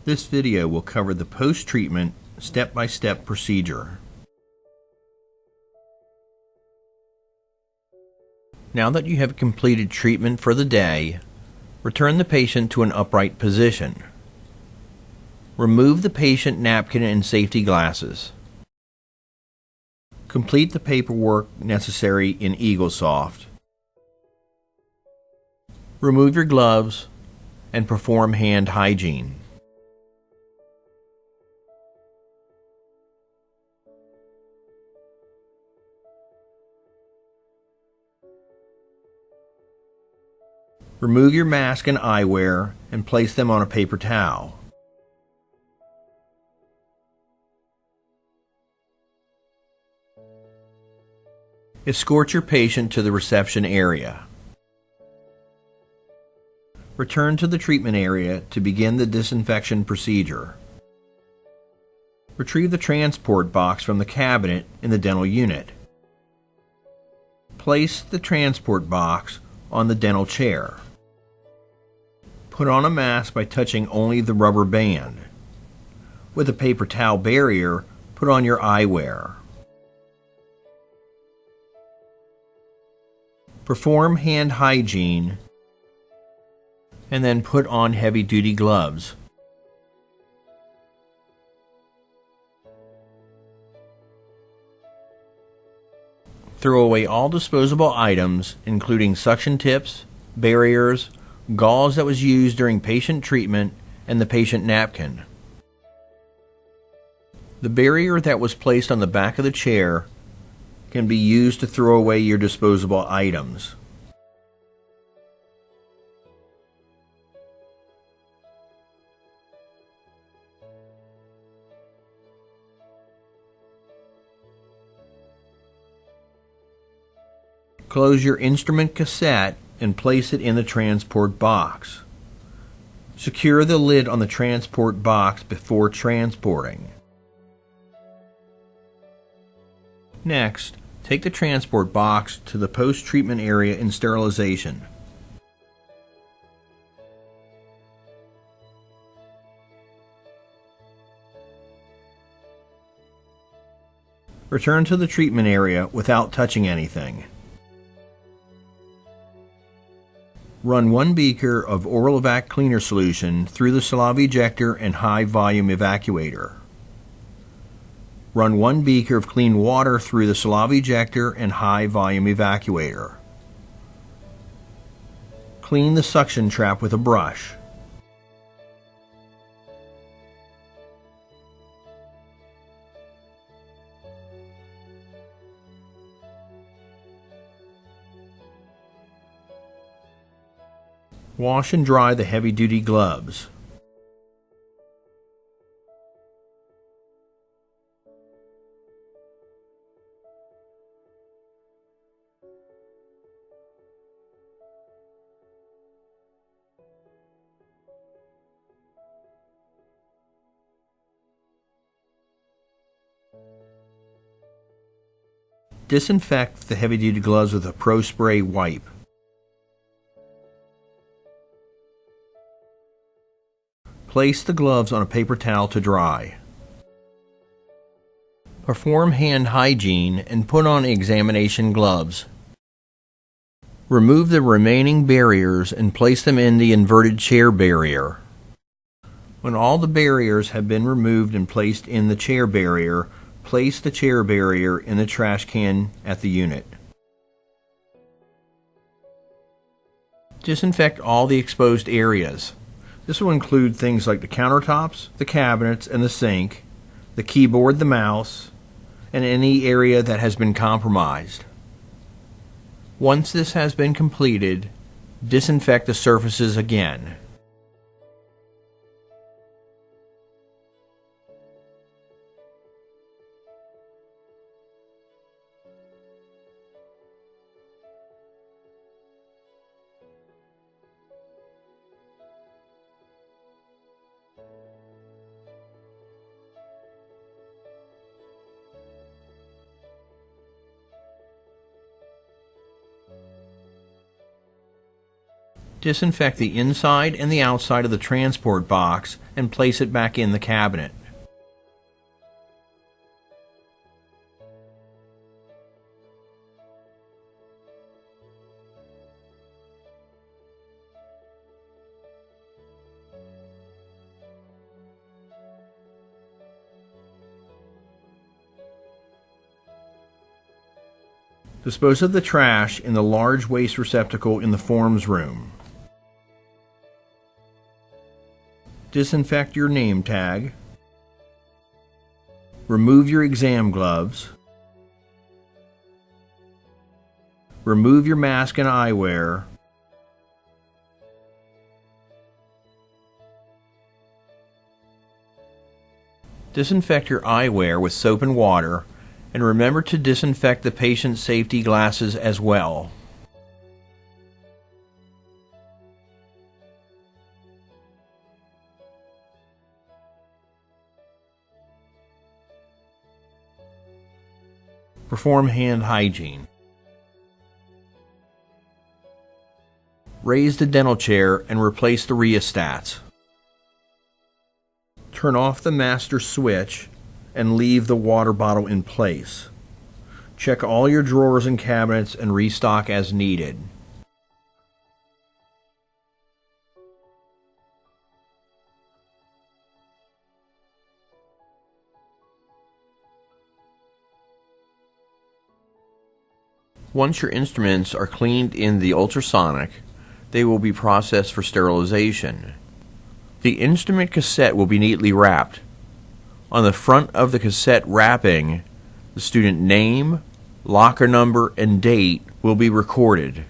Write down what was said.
This video will cover the post-treatment step-by-step procedure. Now that you have completed treatment for the day, return the patient to an upright position. Remove the patient napkin and safety glasses. Complete the paperwork necessary in EagleSoft. Remove your gloves and perform hand hygiene. Remove your mask and eyewear and place them on a paper towel. Escort your patient to the reception area. Return to the treatment area to begin the disinfection procedure. Retrieve the transport box from the cabinet in the dental unit. Place the transport box on the dental chair. Put on a mask by touching only the rubber band. With a paper towel barrier, put on your eyewear. Perform hand hygiene and then put on heavy-duty gloves. Throw away all disposable items, including suction tips, barriers, gauze that was used during patient treatment, and the patient napkin. The barrier that was placed on the back of the chair can be used to throw away your disposable items. Close your instrument cassette and place it in the transport box. Secure the lid on the transport box before transporting. Next, take the transport box to the post-treatment area in sterilization. Return to the treatment area without touching anything. Run 1 beaker of OralEvac cleaner solution through the saliva ejector and high volume evacuator. Run 1 beaker of clean water through the saliva ejector and high volume evacuator. Clean the suction trap with a brush. Wash and dry the heavy-duty gloves. Disinfect the heavy-duty gloves with a Pro Spray wipe. Place the gloves on a paper towel to dry. Perform hand hygiene and put on examination gloves. Remove the remaining barriers and place them in the inverted chair barrier. When all the barriers have been removed and placed in the chair barrier, place the chair barrier in the trash can at the unit. Disinfect all the exposed areas. This will include things like the countertops, the cabinets, and the sink, the keyboard, the mouse, and any area that has been compromised. Once this has been completed, disinfect the surfaces again. Disinfect the inside and the outside of the transport box and place it back in the cabinet. Dispose of the trash in the large waste receptacle in the forms room. Disinfect your name tag. Remove your exam gloves. Remove your mask and eyewear. Disinfect your eyewear with soap and water, and remember to disinfect the patient's safety glasses as well. Perform hand hygiene. Raise the dental chair and replace the rheostats. Turn off the master switch and leave the water bottle in place. Check all your drawers and cabinets and restock as needed. Once your instruments are cleaned in the ultrasonic, they will be processed for sterilization. The instrument cassette will be neatly wrapped. On the front of the cassette wrapping, the student name, locker number, and date will be recorded.